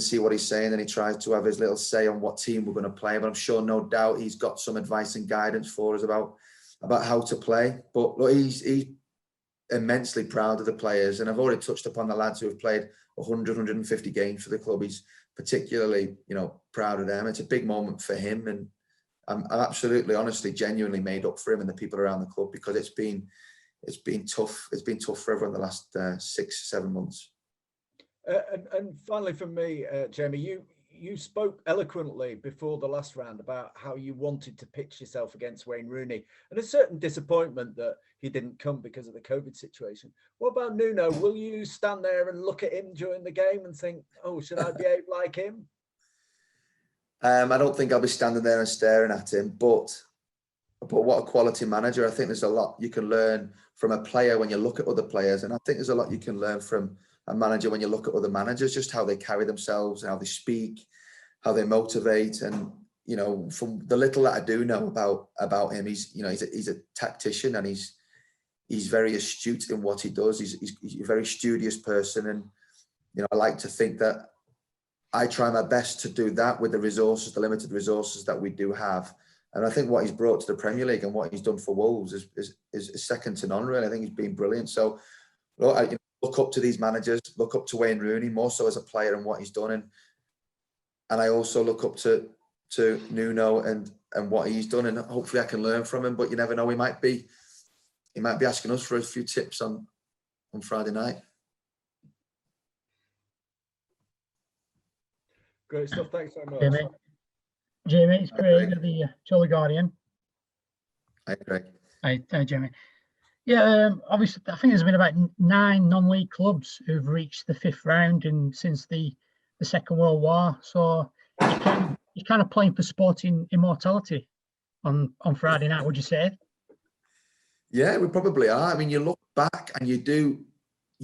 see what he's saying, and he tries to have his little say on what team we're going to play. But I'm sure, no doubt, he's got some advice and guidance for us about how to play. But look, he's immensely proud of the players, and I've already touched upon the lads who have played 150 games for the club. He's particularly, proud of them. It's a big moment for him, and I'm absolutely, honestly, genuinely made up for him and the people around the club, because it's been tough. It's been tough for everyone the last 6-7 months. And finally, from me, Jamie, you spoke eloquently before the last round about how you wanted to pitch yourself against Wayne Rooney, and a certain disappointment that he didn't come because of the COVID situation. What about Nuno? Will you stand there and look at him during the game and think, oh, should I behave like him? I don't think I'll be standing there and staring at him, but what a quality manager. I think there's a lot you can learn from a player when you look at other players, and I think there's a lot you can learn from a manager when you look at other managers, just how they carry themselves, how they speak, how they motivate. And from the little that I do know about him, he's a tactician, and he's very astute in what he does. He's a very studious person, and I like to think that I try my best to do that with the limited resources that we do have. And I think what he's brought to the Premier League and what he's done for Wolves is second to none, really. I think he's been brilliant. So I look up to these managers, look up to Wayne Rooney more so as a player and what he's done, and I also look up to Nuno and what he's done, and hopefully I can learn from him. But you never know, he might be asking us for a few tips on Friday night. Great stuff. Thanks so much. Jamie, it's Craig of the Chorley Guardian. Hi, Craig. Hi, Jamie. Yeah, obviously, I think there's been about 9 non-league clubs who've reached the 5th round since the Second World War. So you're kind of playing for sporting immortality on Friday night, would you say? Yeah, we probably are. I mean, you look back and you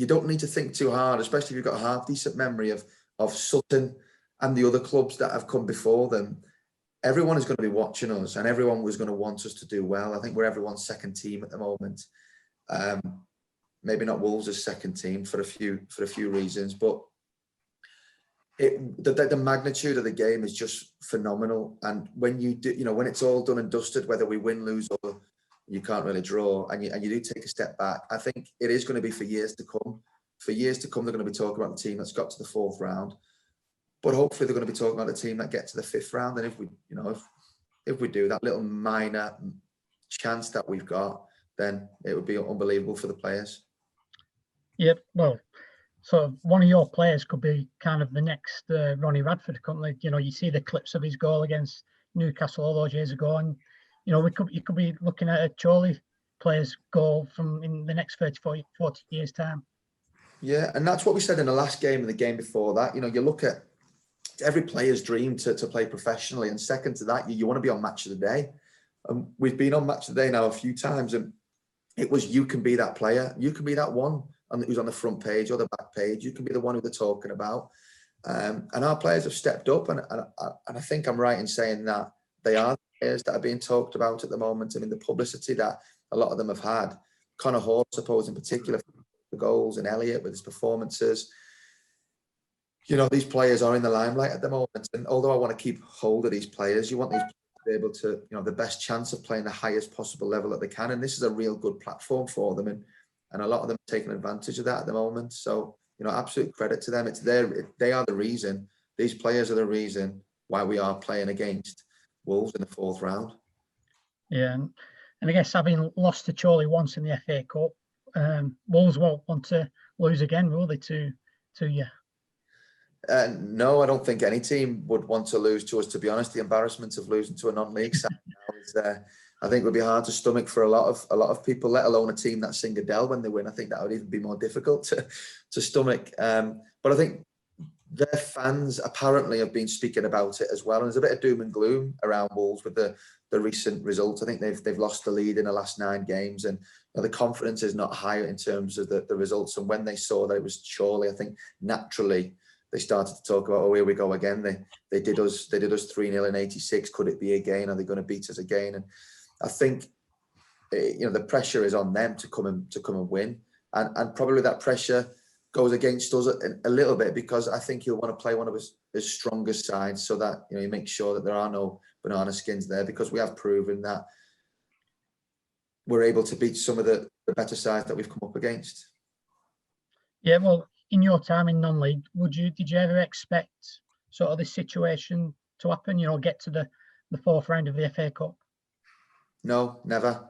don't need to think too hard, especially if you've got a half decent memory of Sutton and the other clubs that have come before them. Everyone is going to be watching us, and everyone was going to want us to do well. I think we're everyone's second team at the moment. Maybe not Wolves' second team for a few reasons, but the magnitude of the game is just phenomenal. And when you do, when it's all done and dusted, whether we win, lose, or you can't really draw, and you do take a step back, I think it is going to be for years to come. For years to come, they're going to be talking about the team that's got to the 4th round. But hopefully they're going to be talking about the team that gets to the 5th round. And if we do that little minor chance that we've got, then it would be unbelievable for the players. Yep. Well, so one of your players could be kind of the next Ronnie Radford, couldn't they? You see the clips of his goal against Newcastle all those years ago, and you could be looking at a Chorley player's goal from in the next 30, 40 years' time. Yeah, and that's what we said in the last game and the game before that. You look at every player's dream to play professionally, and second to that, you want to be on Match of the Day. We've been on Match of the Day now a few times, and it was, you can be that player, you can be that one who's on the front page or the back page, you can be the one who they're talking about. And our players have stepped up, and I think I'm right in saying that they are the players that are being talked about at the moment. I mean, the publicity that a lot of them have had, Connor Hall, I suppose, in particular, for the goals, and Elliott with his performances. These players are in the limelight at the moment, and although I want to keep hold of these players, you want these players to be able to, the best chance of playing the highest possible level that they can, and this is a real good platform for them, and a lot of them are taking advantage of that at the moment. So, absolute credit to them. They are the reason. These players are the reason why we are playing against Wolves in the 4th round. Yeah, and I guess having lost to Chorley once in the FA Cup, Wolves won't want to lose again, will they, to you? No, I don't think any team would want to lose to us, to be honest. The embarrassment of losing to a non-league side now is there. I think it would be hard to stomach for a lot of people, let alone a team that sing Adele when they win. I think that would even be more difficult to stomach. But I think their fans apparently have been speaking about it as well. And there's a bit of doom and gloom around Wolves with the recent results. I think they've lost the lead in the last 9 games, and the confidence is not high in terms of the results. And when they saw that it was Chorley, I think naturally they started to talk about, oh, here we go again. They did us 3-0 in 86. Could it be again? Are they going to beat us again? And I think the pressure is on them to come and win, and probably that pressure goes against us a little bit, because I think he'll want to play one of his as strong as sides, so that you make sure that there are no banana skins there, because we have proven that we're able to beat some of the better sides that we've come up against. Yeah, well, in your time in non-league, did you ever expect sort of this situation to happen? Get to the fourth round of the FA Cup? No, never.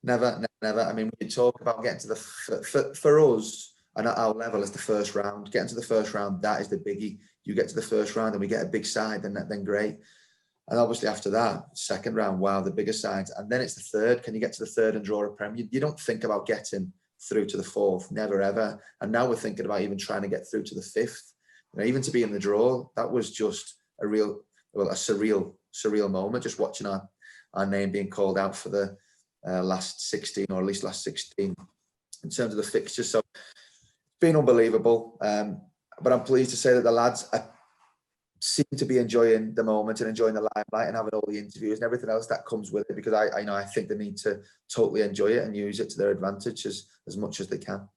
I mean, we talk about getting to for us and at our level is the first round. Getting to the first round, that is the biggie. You get to the first round and we get a big side, then great. And obviously after that, second round, wow, the bigger sides. And then it's the third. Can you get to the third and draw a Prem? You don't think about getting through to the fourth, never ever. And now we're thinking about even trying to get through to the fifth. Even to be in the draw, that was just a surreal moment, just watching our name being called out for the last 16, or at least last 16 in terms of the fixtures. So it's been unbelievable. But I'm pleased to say that the lads seem to be enjoying the moment and enjoying the limelight and having all the interviews and everything else that comes with it, because I think they need to totally enjoy it and use it to their advantage as much as they can.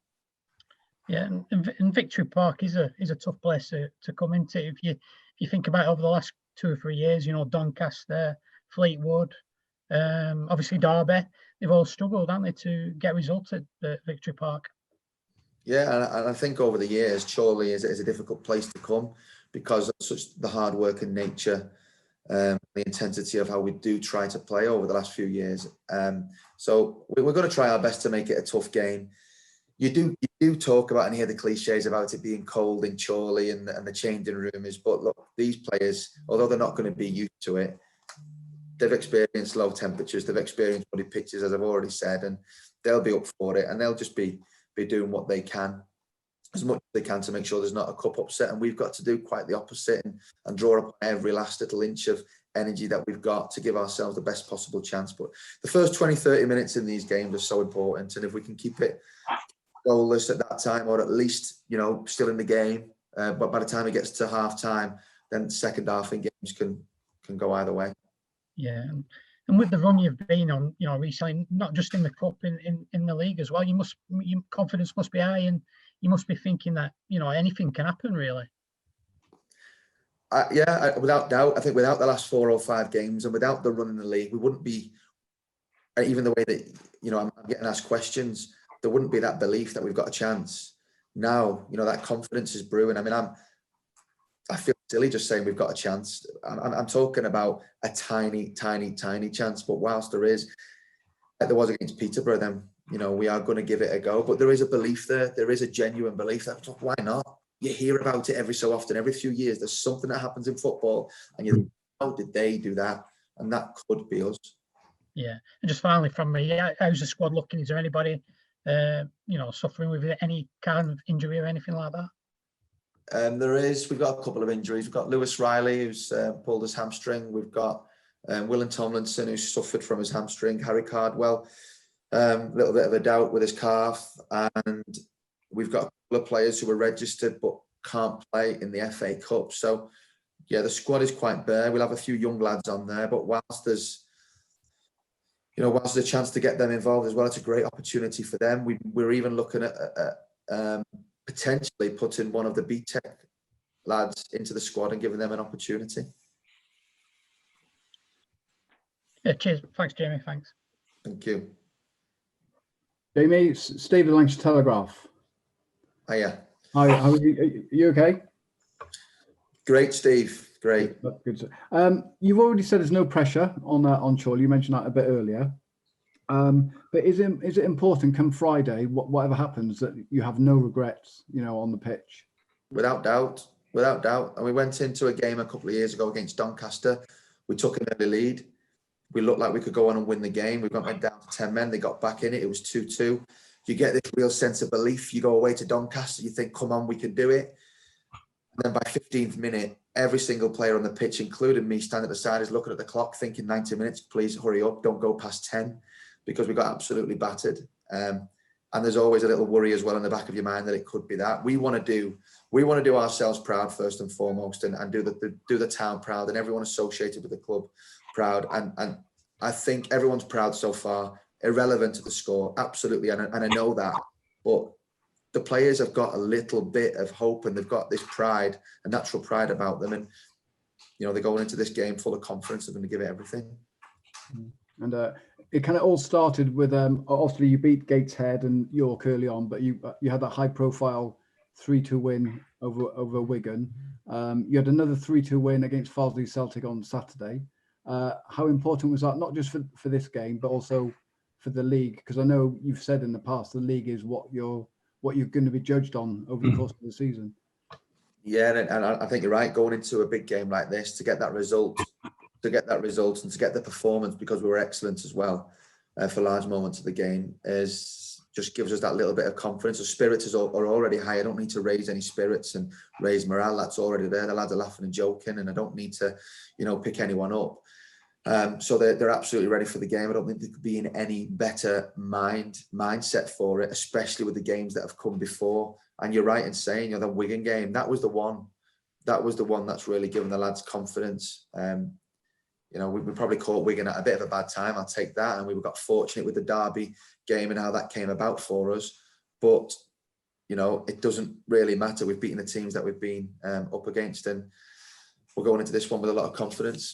Yeah, and Victory Park is a tough place to come into. If you think about it, over the last 2 or 3 years, Doncaster, Fleetwood, obviously Derby, they've all struggled, haven't they, to get results at Victory Park. Yeah, and I think over the years, Chorley is a difficult place to come because of such the hard work and nature, the intensity of how we do try to play over the last few years. So we're going to try our best to make it a tough game. You do talk about and hear the cliches about it being cold in Chorley and the changing room is, but look, these players, although they're not going to be used to it, they've experienced low temperatures, they've experienced muddy pitches, as I've already said, and they'll be up for it, and they'll just be doing what they can, as much as they can, to make sure there's not a cup upset. And we've got to do quite the opposite and draw up every last little inch of energy that we've got to give ourselves the best possible chance. But the first 20-30 minutes in these games are so important, and if we can keep it goalless at that time, or at least still in the game, but by the time it gets to half time, then the second half in games can go either way. Yeah, and with the run you've been on, recently, not just in the cup, in the league as well, your confidence must be high, and you must be thinking that anything can happen, really. Without doubt. I think without the last 4 or 5 games and without the run in the league, we wouldn't be, even the way that I'm getting asked questions, there wouldn't be that belief that we've got a chance. Now, that confidence is brewing. I mean, I feel silly just saying we've got a chance. I'm talking about a tiny chance. But whilst there is, like there was against Peterborough, then we are going to give it a go. But there is a belief there. There is a genuine belief that, why not? You hear about it every so often, every few years. There's something that happens in football, and you think, how did they do that? And that could be us. Yeah, and just finally from me, how's the squad looking? Is there anybody, suffering with any kind of injury or anything like that? There is. We've got a couple of injuries. We've got Lewis Riley, who's pulled his hamstring. We've got Willen Tomlinson, who's suffered from his hamstring. Harry Cardwell, a little bit of a doubt with his calf. And we've got a couple of players who are registered but can't play in the FA Cup. So, yeah, the squad is quite bare. We'll have a few young lads on there. But whilst there's a chance to get them involved as well, it's a great opportunity for them. We're even looking at potentially putting one of the BTEC lads into the squad and giving them an opportunity. Yeah, cheers. Thanks, Jamie. Thanks. Thank you. Jamie, Stephen Lancashire Telegraph. Hiya. Hi, how are you? Are you okay? Great, Steve. Great. Good. You've already said there's no pressure on Chorley. You mentioned that a bit earlier. But is it important come Friday, whatever happens, that you have no regrets, on the pitch? Without doubt. And we went into a game a couple of years ago against Doncaster. We took an early lead. We looked like we could go on and win the game. We went down to 10 men. They got back in it. It was 2-2. You get this real sense of belief. You go away to Doncaster. You think, come on, we can do it. And then by 15th minute, every single player on the pitch, including me, standing at the side, is looking at the clock, thinking 90 minutes, please hurry up. Don't go past 10. Because we got absolutely battered. And there's always a little worry as well in the back of your mind that it could be that. We want to do ourselves proud first and foremost, and do the town proud, and everyone associated with the club proud. And I think everyone's proud so far, irrelevant to the score, absolutely. And I know that. But the players have got a little bit of hope, and they've got this pride, a natural pride about them. And, you know, they're going into this game full of confidence. They're going to give it everything. And it kind of all started with, obviously you beat Gateshead and York early on, but you had that high profile 3-2 win over Wigan. You had another 3-2 win against Farsley Celtic on Saturday. How important was that, not just for this game, but also for the league? Because I know you've said in the past, the league is what you're going to be judged on over the course of the season. Yeah, and I think you're right. Going into a big game like this, to get that result, and to get the performance, because we were excellent as well for large moments of the game, just gives us that little bit of confidence. The spirits are already high. I don't need to raise any spirits and raise morale. That's already there. The lads are laughing and joking, and I don't need to, you know, pick anyone up. So they're absolutely ready for the game. I don't think they could be in any better mindset for it, especially with the games that have come before. And you're right in saying, you know, the Wigan game, that was the one that's really given the lads confidence. You know, we probably caught Wigan at a bit of a bad time. I'll take that. And we got fortunate with the Derby game and how that came about for us. But, you know, it doesn't really matter. We've beaten the teams that we've been up against, and we're going into this one with a lot of confidence.